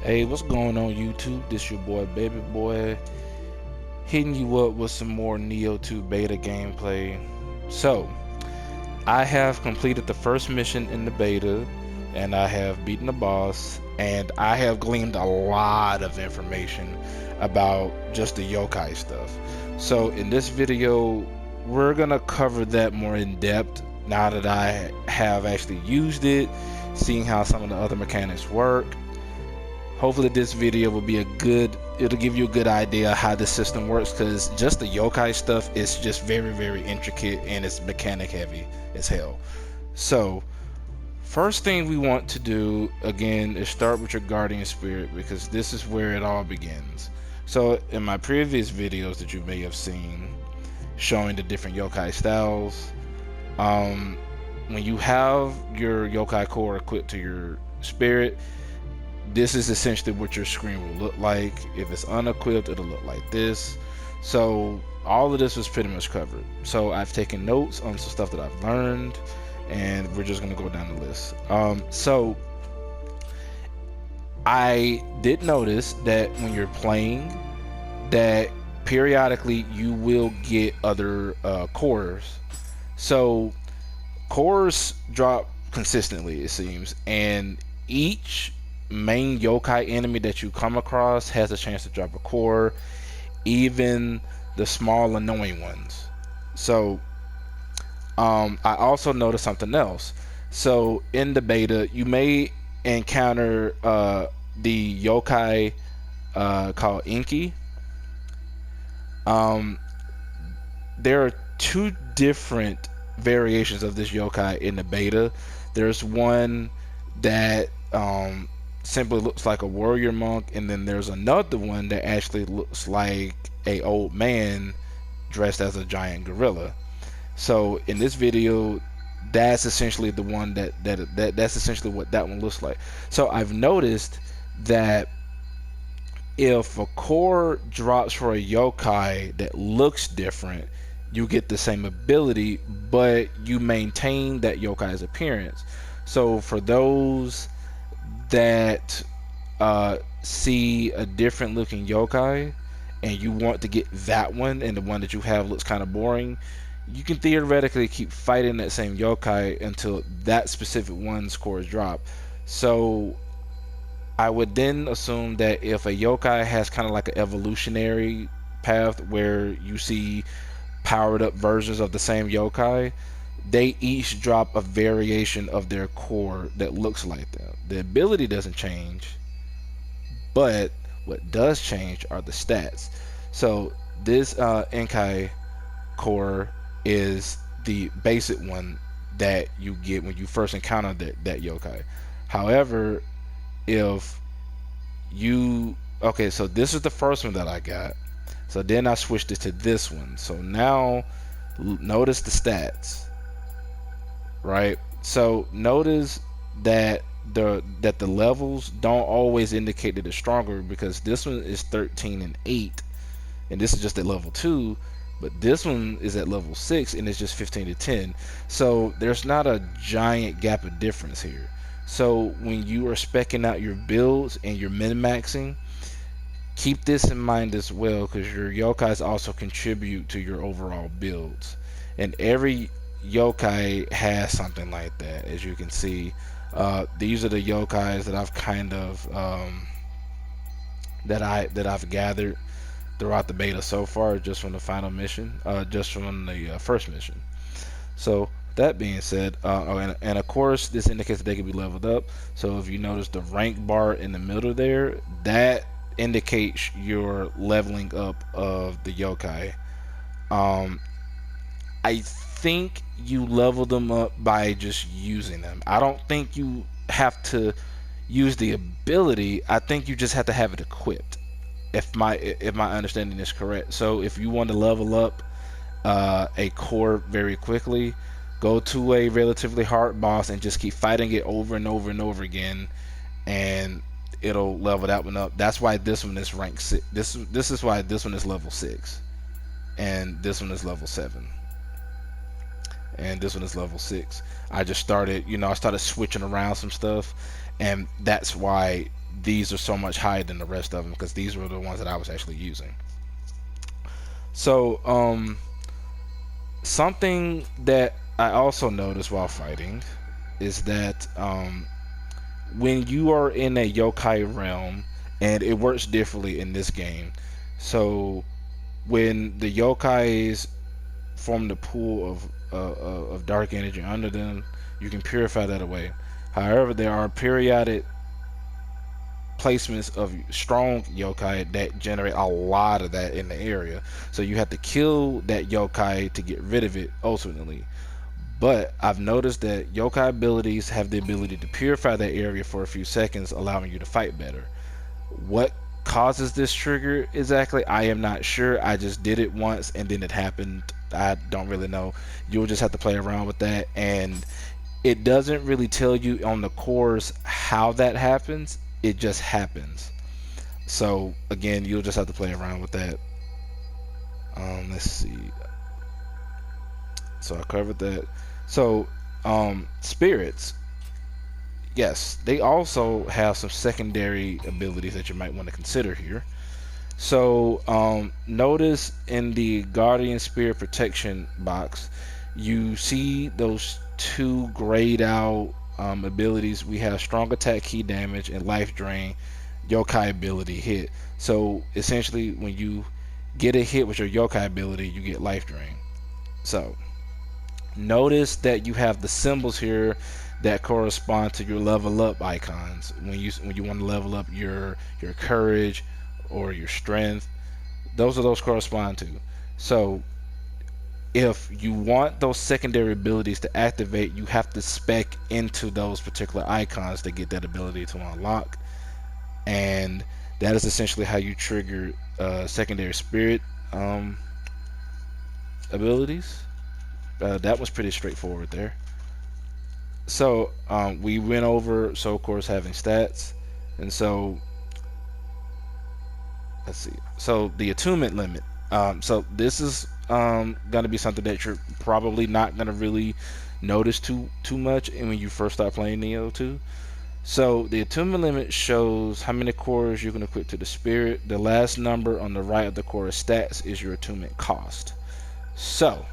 Hey, what's going on YouTube? This your boy Baby Boy, hitting you up with some more Nioh 2 beta gameplay. So, I have completed the first mission in the beta, and I have beaten the boss, and I have gleaned a lot of information about just the yokai stuff. So in this video, we're gonna cover that more in depth now that I have actually used it, seeing how some of the other mechanics work. Hopefully this video will be it'll give you a good idea how the system works, because just the yokai stuff is just very intricate and it's mechanic heavy as hell. So first thing we want to do again is start with your guardian spirit, because this is where it all begins. So in my previous videos that you may have seen showing the different yokai styles, when you have your yokai core equipped to your spirit, this is essentially what your screen will look like. If it's unequipped, it'll look like this. So all of this was pretty much covered. So I've taken notes on some stuff that I've learned, and we're just gonna go down the list. So I did notice that when you're playing, that periodically you will get other cores. So cores drop consistently, it seems, and each main yokai enemy that you come across has a chance to drop a core, even the small annoying ones. So I also noticed something else. So in the beta, you may encounter the yokai called Inky. There are two different variations of this yokai in the beta. There's one that simply looks like a warrior monk, and then there's another one that actually looks like a old man dressed as a giant gorilla. So in this video, that's essentially the one that's essentially what that one looks like. So I've noticed that if a core drops for a yokai that looks different, you get the same ability, but you maintain that yokai's appearance. So for those that see a different looking yokai and you want to get that one, and the one that you have looks kind of boring, you can theoretically keep fighting that same yokai until that specific one's cores drop. So I would then assume that if a yokai has kind of like an evolutionary path where you see powered up versions of the same yokai, they each drop a variation of their core that looks like them. The ability doesn't change, but what does change are the stats. So this Inkai core is the basic one that you get when you first encounter that yokai. However, if you okay, so this is the first one that I got. So then I switched it to this one. So now notice the stats, right? So notice that the levels don't always indicate that it's stronger, because this one is 13 and 8, and this is just at level 2, but this one is at level 6 and it's just 15 to 10. So there's not a giant gap of difference here. So when you are speccing out your builds and you're min-maxing, keep this in mind as well, because your yokais also contribute to your overall builds, and every yokai has something like that. As you can see, these are the yokais that I've kind of that I've gathered throughout the beta so far, just from the final mission, just from the first mission. So that being said, and of course this indicates that they can be leveled up. So if you notice the rank bar in the middle there, that indicates your leveling up of the yokai. I think you level them up by just using them. I don't think you have to use the ability. I think you just have to have it equipped, if my understanding is correct. So if you want to level up a core very quickly, go to a relatively hard boss and just keep fighting it over and over and over again, and it'll level that one up. That's why this one is rank 6. This is why this one is level 6 and this one is level 7. and this one is level 6. I just started, I started switching around some stuff, and that's why these are so much higher than the rest of them, because these were the ones that I was actually using. So, something that I also noticed while fighting is that when you are in a yokai realm, and it works differently in this game. So when the yokais form the pool of dark energy under them, you can purify that away. However, there are periodic placements of strong yokai that generate a lot of that in the area. So you have to kill that yokai to get rid of it ultimately. But I've noticed that yokai abilities have the ability to purify that area for a few seconds, allowing you to fight better. What causes this trigger exactly, I am not sure. I just did it once and then it happened. I don't really know. You'll just have to play around with that, and it doesn't really tell you on the cores how that happens. It just happens. So again, you'll just have to play around with that. Let's see. So I covered that. So spirits, yes, they also have some secondary abilities that you might want to consider here. So notice in the Guardian Spirit Protection box, you see those two grayed out abilities. We have strong attack, key damage, and life drain. Yokai ability hit. So essentially, when you get a hit with your yokai ability, you get life drain. So notice that you have the symbols here that correspond to your level up icons. When you want to level up your courage or your strength, those correspond to. So if you want those secondary abilities to activate, you have to spec into those particular icons to get that ability to unlock, and that is essentially how you trigger secondary spirit abilities. That was pretty straightforward there. So we went over, so of course, having stats, and so let's see. So the attunement limit. So this is going to be something that you're probably not going to really notice too much when you first start playing Nioh 2. So the attunement limit shows how many cores you can equip to the spirit. The last number on the right of the core stats is your attunement cost. So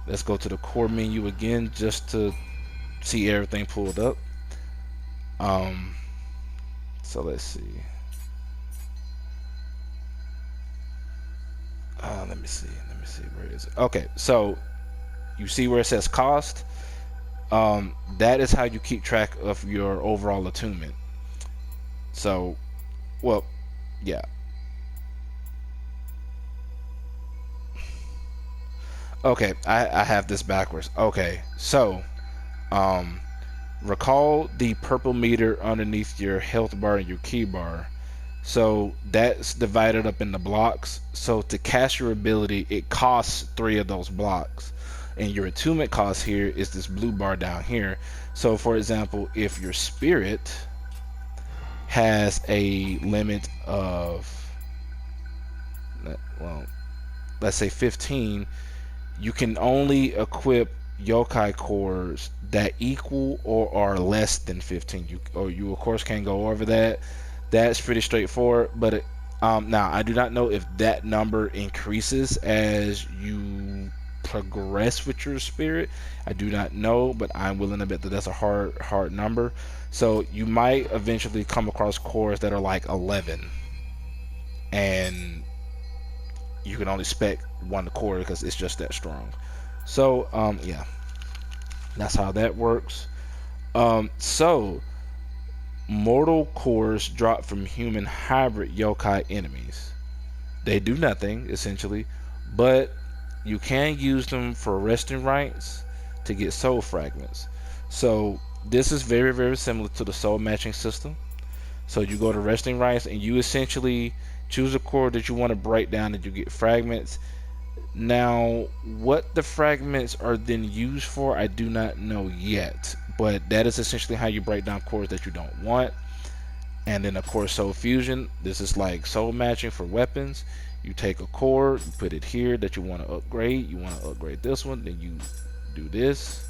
let's go to the core menu again just to see everything pulled up. So let's see. Let me see. Where is it? Okay, so you see where it says cost. That is how you keep track of your overall attunement. So, well, yeah. Okay, I have this backwards. Okay, so, recall the purple meter underneath your health bar and your key bar. So that's divided up into blocks. So to cast your ability, it costs 3 of those blocks. And your attunement cost here is this blue bar down here. So for example, if your spirit has a limit of, well, let's say 15, you can only equip yokai cores that equal or are less than 15. You of course can't go over that. That's pretty straightforward, but now I do not know if that number increases as you progress with your spirit. I do not know, but I'm willing to bet that that's a hard number. So you might eventually come across cores that are like 11, and you can only spec one core because it's just that strong. So yeah, that's how that works. So mortal cores drop from human hybrid yokai enemies. They do nothing essentially, but you can use them for resting rights to get soul fragments. So this is very similar to the soul matching system. So you go to resting rights and you essentially choose a core that you want to break down and you get fragments. Now, what the fragments are then used for, I do not know yet, but that is essentially how you break down cores that you don't want. And then, of course, soul fusion. This is like soul matching for weapons. You take a core, you put it here that you want to upgrade. You want to upgrade this one, then you do this,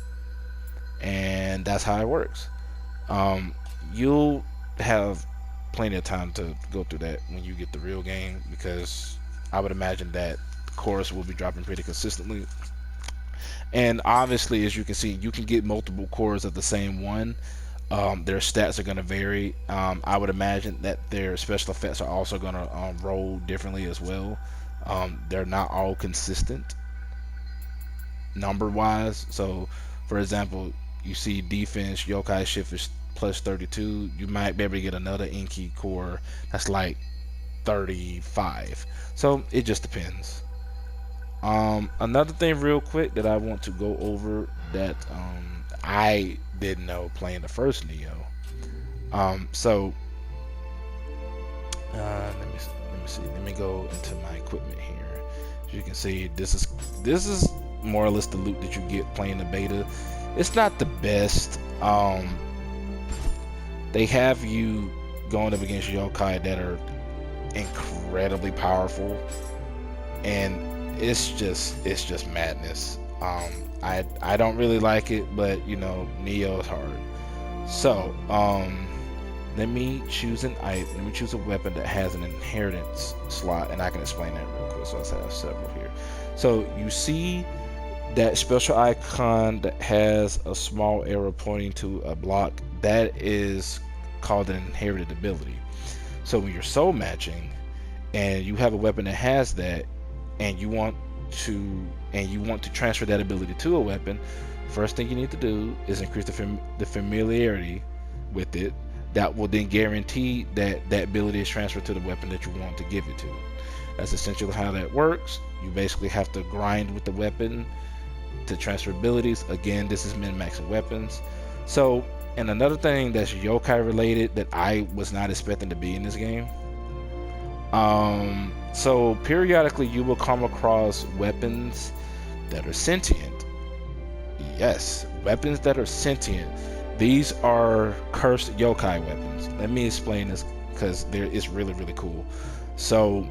and that's how it works. You'll have plenty of time to go through that when you get the real game, because I would imagine that cores will be dropping pretty consistently. And obviously, as you can see, you can get multiple cores of the same one. Their stats are going to vary. I would imagine that their special effects are also going to roll differently as well. They're not all consistent number wise. So, for example, you see defense Yokai shift is plus 32. You might be able to get another Inky core that's like 35. So it just depends. Another thing real quick that I want to go over that I didn't know playing the first Nioh. Let me see. Let me go into my equipment here. As you can see, this is more or less the loot that you get playing the beta. It's not the best. They have you going up against yokai that are incredibly powerful, and it's just madness. I don't really like it, but you know, Nioh is hard. So let me choose a weapon that has an inheritance slot, and I can explain that real quick. So I have several here. So you see that special icon that has a small arrow pointing to a block, that is called an inherited ability. So when you're soul matching and you have a weapon that has that, and you want to transfer that ability to a weapon, first thing you need to do is increase the familiarity with it. That will then guarantee that that ability is transferred to the weapon that you want to give it to. That's essentially how that works. You basically have to grind with the weapon to transfer abilities. Again, this is min-maxing weapons. So, and another thing that's yokai related that I was not expecting to be in this game. So periodically you will come across weapons that are sentient. Yes, weapons that are sentient. These are cursed yokai weapons. Let me explain this because it's really, really cool. So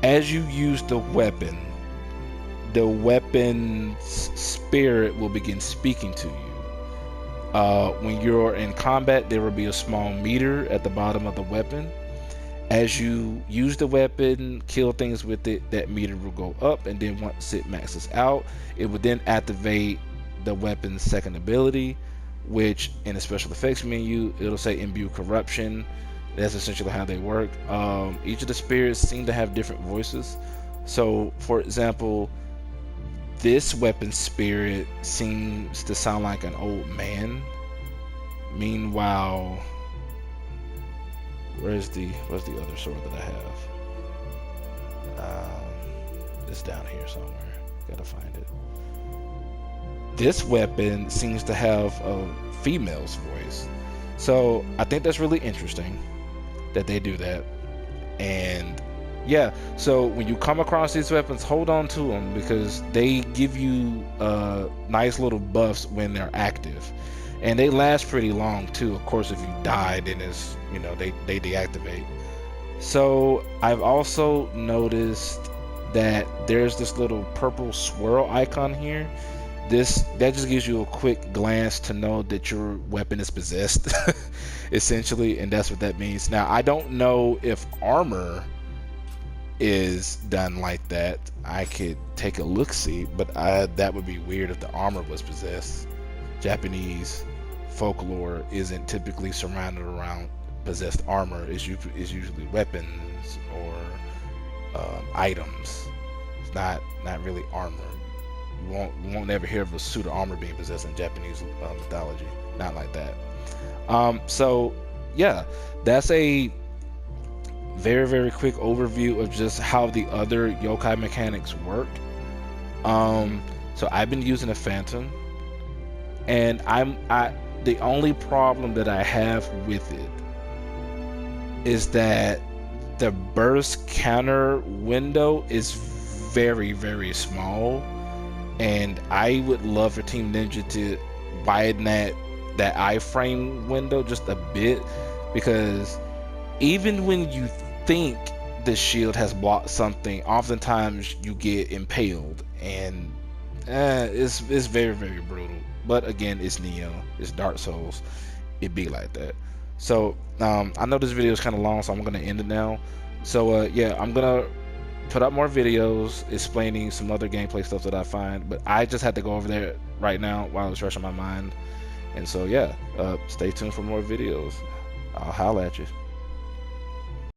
as you use the weapon's spirit will begin speaking to you. When you're in combat, there will be a small meter at the bottom of the weapon. As you use the weapon, kill things with it, that meter will go up, and then once it maxes out, it will then activate the weapon's second ability, which in the special effects menu, it'll say imbue corruption. That's essentially how they work. Each of the spirits seem to have different voices. So, for example, this weapon's spirit seems to sound like an old man. Meanwhile, where's the other sword that I have? It's down here somewhere. Gotta find it. This weapon seems to have a female's voice. So I think that's really interesting that they do that. And yeah, so when you come across these weapons, hold on to them because they give you nice little buffs when they're active. And they last pretty long too. Of course, if you die, then it's, you know, they deactivate. So I've also noticed that there's this little purple swirl icon here. That just gives you a quick glance to know that your weapon is possessed, essentially, and that's what that means. Now, I don't know if armor is done like that. I could take a look-see, but that would be weird if the armor was possessed. Japanese folklore isn't typically surrounded around possessed armor. It's usually weapons or items. It's not really armor. You won't ever hear of a suit of armor being possessed in Japanese mythology. Not like that. So yeah, that's a very, very quick overview of just how the other yokai mechanics work. So I've been using a Phantom, and the only problem that I have with it is that the burst counter window is very, very small, and I would love for Team Ninja to widen that iframe window just a bit, because even when you think this shield has blocked something, oftentimes you get impaled, and it's very, very brutal. But again, it's Nioh, it's Dark Souls, it be like that. So I know this video is kind of long, so I'm gonna end it now. So yeah, I'm gonna put up more videos explaining some other gameplay stuff that I find, but I just had to go over there right now while it's fresh on my mind. And so yeah, stay tuned for more videos. I'll holla at you.